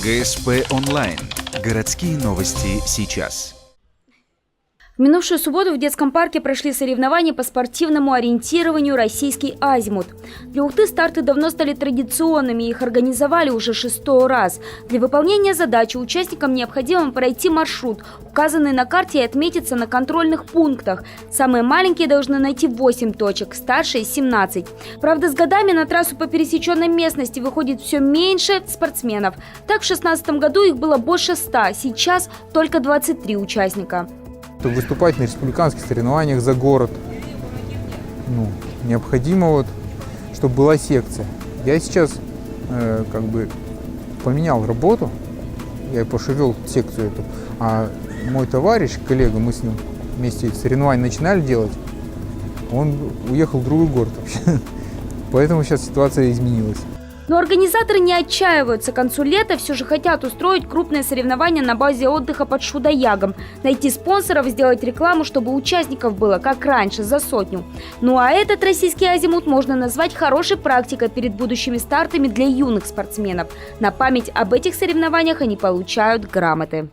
ГСП онлайн. Городские новости сейчас. В минувшую субботу в детском парке прошли соревнования по спортивному ориентированию «Российский азимут». Для Ухты старты давно стали традиционными, их организовали уже 6-й раз. Для выполнения задачи участникам необходимо пройти маршрут, указанный на карте, и отметиться на контрольных пунктах. Самые маленькие должны найти 8 точек, старшие – 17. Правда, с годами на трассу по пересеченной местности выходит все меньше спортсменов. Так, в 2016 году их было больше 100, сейчас только 23 участника. Выступать на республиканских соревнованиях за город. Необходимо, чтобы была секция. Я сейчас поменял работу, я пошевел секцию эту, а мой товарищ, коллега, мы с ним вместе соревнования начинали делать, он уехал в другой город вообще. Поэтому сейчас ситуация изменилась. Но организаторы не отчаиваются. К концу лета все же хотят устроить крупные соревнования на базе отдыха под Шудаягом, найти спонсоров, сделать рекламу, чтобы участников было, как раньше, за 100. Ну а этот российский азимут можно назвать хорошей практикой перед будущими стартами для юных спортсменов. На память об этих соревнованиях они получают грамоты.